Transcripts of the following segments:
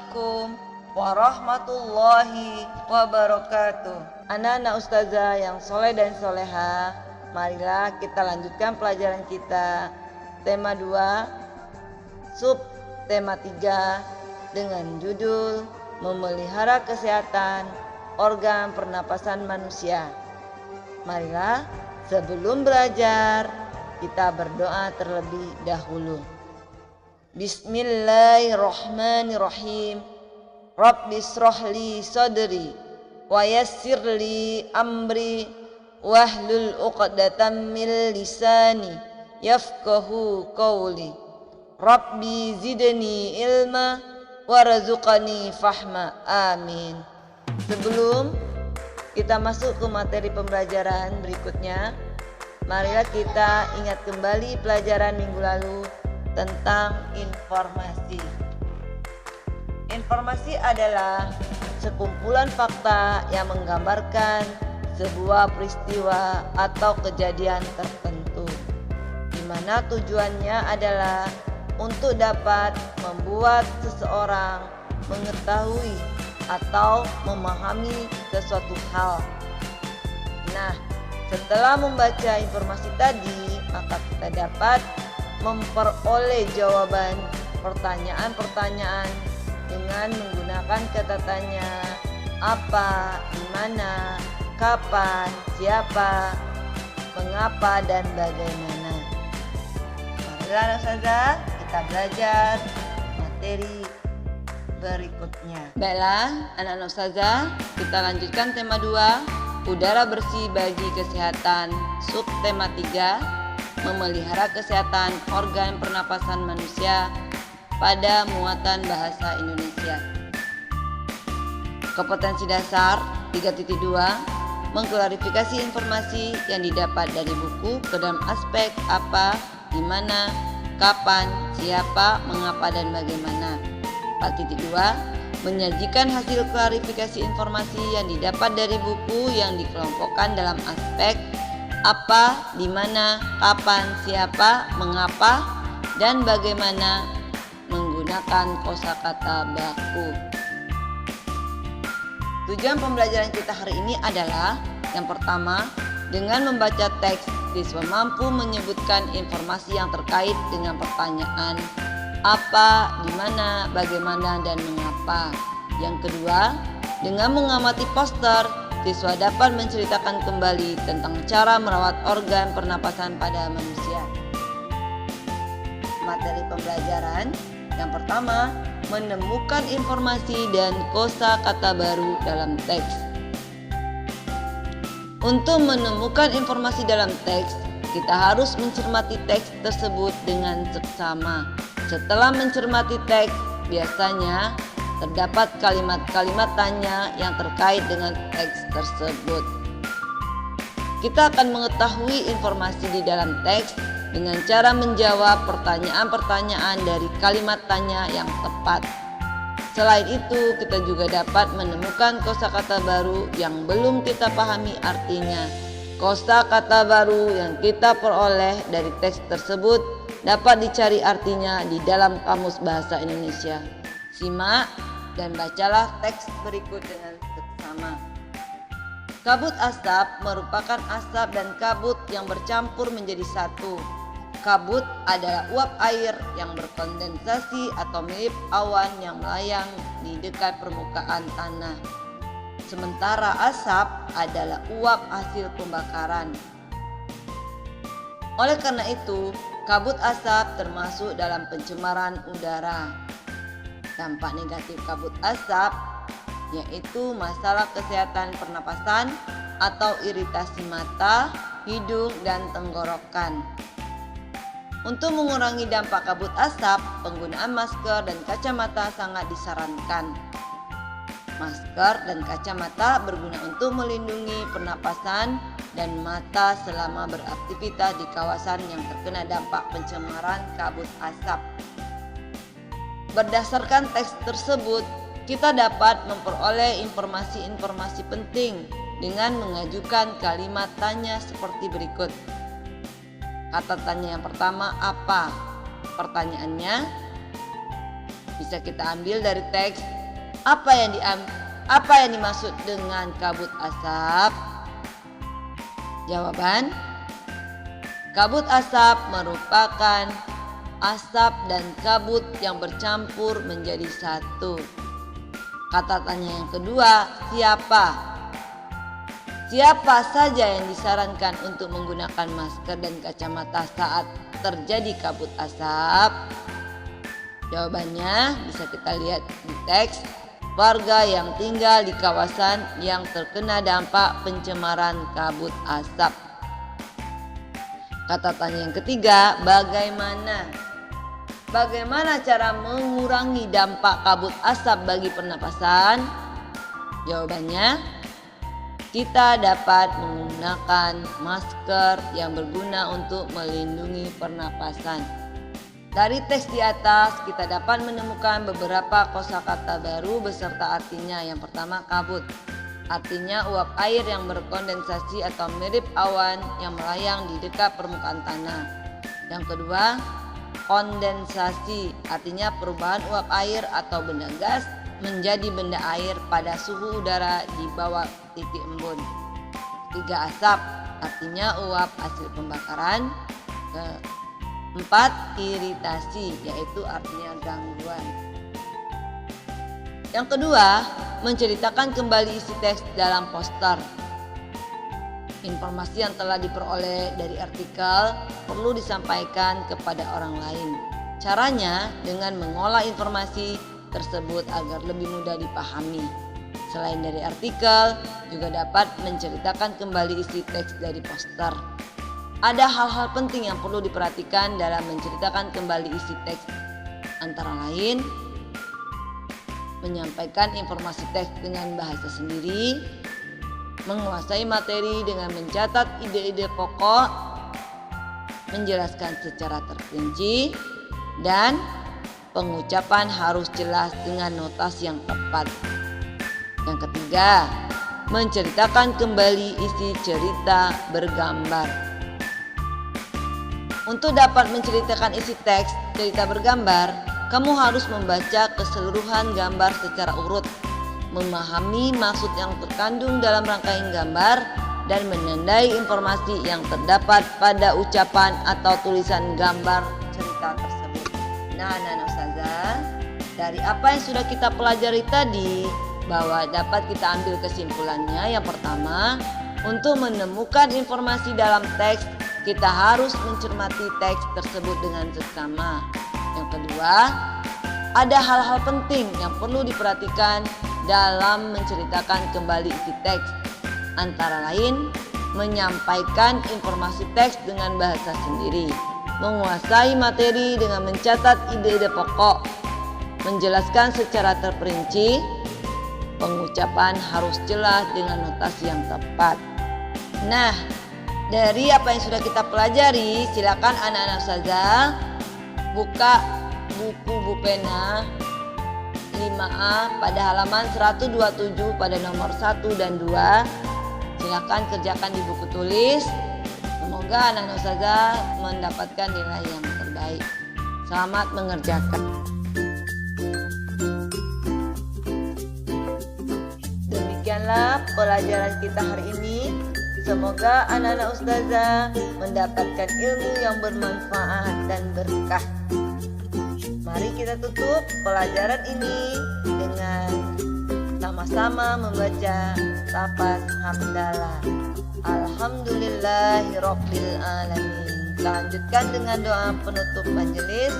Assalamualaikum warahmatullahi wabarakatuh. Anak-anak ustazah yang soleh dan soleha, marilah kita lanjutkan pelajaran kita. Tema 2, sub tema 3 dengan judul memelihara kesehatan organ pernapasan manusia. Marilah sebelum belajar kita berdoa terlebih dahulu. Bismillahirrahmanirrahim. Rabbi shrahli sadri wa yassirli amri wahlul 'uqdatam min lisani yafqahu qawli. Rabbi zidni ilma warzuqni fahma. Amin. Sebelum kita masuk ke materi pembelajaran berikutnya, marilah kita ingat kembali pelajaran minggu lalu tentang informasi. Informasi adalah sekumpulan fakta yang menggambarkan sebuah peristiwa atau kejadian tertentu, di mana tujuannya adalah untuk dapat membuat seseorang mengetahui atau memahami sesuatu hal. Nah, setelah membaca informasi tadi, maka kita dapat memperoleh jawaban pertanyaan-pertanyaan dengan menggunakan kata tanya, apa, di mana, kapan, siapa, mengapa, dan bagaimana. Marilah anak ustazah, kita belajar materi berikutnya. Baiklah anak-anak ustazah, kita lanjutkan tema 2, udara bersih bagi kesehatan. Sub tema 3, memelihara kesehatan organ pernapasan manusia pada muatan bahasa Indonesia. Kompetensi dasar 3.2, mengklarifikasi informasi yang didapat dari buku ke dalam aspek apa, di mana, kapan, siapa, mengapa, dan bagaimana. 4.2, menyajikan hasil klarifikasi informasi yang didapat dari buku yang dikelompokkan dalam aspek apa, di mana, kapan, siapa, mengapa, dan bagaimana menggunakan kosakata baku. Tujuan pembelajaran kita hari ini adalah yang pertama, dengan membaca teks siswa mampu menyebutkan informasi yang terkait dengan pertanyaan apa, di mana, bagaimana, dan mengapa. Yang kedua, dengan mengamati poster, siswa dapat menceritakan kembali tentang cara merawat organ pernapasan pada manusia. Materi pembelajaran yang pertama, menemukan informasi dan kosakata baru dalam teks. Untuk menemukan informasi dalam teks, kita harus mencermati teks tersebut dengan seksama. Setelah mencermati teks, biasanya terdapat kalimat-kalimat tanya yang terkait dengan teks tersebut. Kita akan mengetahui informasi di dalam teks dengan cara menjawab pertanyaan-pertanyaan dari kalimat tanya yang tepat. Selain itu, kita juga dapat menemukan kosakata baru yang belum kita pahami artinya. Kosakata baru yang kita peroleh dari teks tersebut dapat dicari artinya di dalam Kamus Bahasa Indonesia. Simak dan bacalah teks berikut dengan seksama. Kabut asap merupakan asap dan kabut yang bercampur menjadi satu. Kabut adalah uap air yang berkondensasi atau mirip awan yang melayang di dekat permukaan tanah. Sementara asap adalah uap hasil pembakaran. Oleh karena itu, kabut asap termasuk dalam pencemaran udara. Dampak negatif kabut asap yaitu masalah kesehatan pernapasan atau iritasi mata, hidung, dan tenggorokan. Untuk mengurangi dampak kabut asap, penggunaan masker dan kacamata sangat disarankan. Masker dan kacamata berguna untuk melindungi pernapasan dan mata selama beraktivitas di kawasan yang terkena dampak pencemaran kabut asap. Berdasarkan teks tersebut, kita dapat memperoleh informasi-informasi penting dengan mengajukan kalimat tanya seperti berikut. Kata tanya yang pertama, apa? Pertanyaannya bisa kita ambil dari teks Apa yang dimaksud dengan kabut asap? Jawaban: kabut asap merupakan asap dan kabut yang bercampur menjadi satu. Kata tanya yang kedua, siapa? Siapa saja yang disarankan untuk menggunakan masker dan kacamata saat terjadi kabut asap? Jawabannya bisa kita lihat di teks. Warga yang tinggal di kawasan yang terkena dampak pencemaran kabut asap. Kata tanya yang ketiga, bagaimana cara mengurangi dampak kabut asap bagi pernapasan? Jawabannya, kita dapat menggunakan masker yang berguna untuk melindungi pernapasan. Dari teks di atas kita dapat menemukan beberapa kosakata baru beserta artinya. Yang pertama, kabut. Artinya uap air yang berkondensasi atau mirip awan yang melayang di dekat permukaan tanah. Yang kedua, kondensasi. Artinya perubahan uap air atau benda gas menjadi benda air pada suhu udara di bawah titik embun. Ketiga, asap. Artinya uap hasil pembakaran. Keempat, iritasi, yaitu artinya gangguan. Yang kedua, menceritakan kembali isi teks dalam poster. Informasi yang telah diperoleh dari artikel perlu disampaikan kepada orang lain. Caranya dengan mengolah informasi tersebut agar lebih mudah dipahami. Selain dari artikel, juga dapat menceritakan kembali isi teks dari poster. Ada hal-hal penting yang perlu diperhatikan dalam menceritakan kembali isi teks, antara lain menyampaikan informasi teks dengan bahasa sendiri, menguasai materi dengan mencatat ide-ide pokok, menjelaskan secara terperinci, dan pengucapan harus jelas dengan notasi yang tepat. Yang ketiga, menceritakan kembali isi cerita bergambar. Untuk dapat menceritakan isi teks cerita bergambar, kamu harus membaca keseluruhan gambar secara urut, memahami maksud yang terkandung dalam rangkaian gambar, dan menandai informasi yang terdapat pada ucapan atau tulisan gambar cerita tersebut. Nah, Ustazah, dari apa yang sudah kita pelajari tadi, bahwa dapat kita ambil kesimpulannya. Yang pertama, untuk menemukan informasi dalam teks, kita harus mencermati teks tersebut dengan seksama. Yang kedua, ada hal-hal penting yang perlu diperhatikan dalam menceritakan kembali isi teks. Antara lain, menyampaikan informasi teks dengan bahasa sendiri, menguasai materi dengan mencatat ide-ide pokok, menjelaskan secara terperinci, pengucapan harus jelas dengan notasi yang tepat. Nah, dari apa yang sudah kita pelajari, silakan anak-anak Ustazah buka buku pena 5A pada halaman 127 pada nomor 1 dan 2. Silakan kerjakan di buku tulis. Semoga anak-anak Ustazah mendapatkan nilai yang terbaik. Selamat mengerjakan. Demikianlah pelajaran kita hari ini. Semoga anak-anak Ustazah mendapatkan ilmu yang bermanfaat dan berkah. Mari kita tutup pelajaran ini dengan sama-sama membaca lafaz hamdalah. Alhamdulillahirabbil alamin. Lanjutkan dengan doa penutup majelis.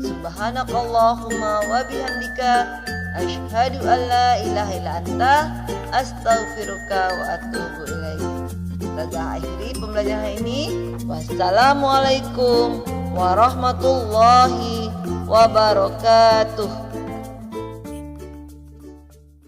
Subhanakallahumma wa bihamdika asyhadu an la ilaha illa anta astaghfiruka wa atubu ilaik. Ustazah akhiri pembelajaran ini. Wassalamualaikum warahmatullahi wabarakatuh.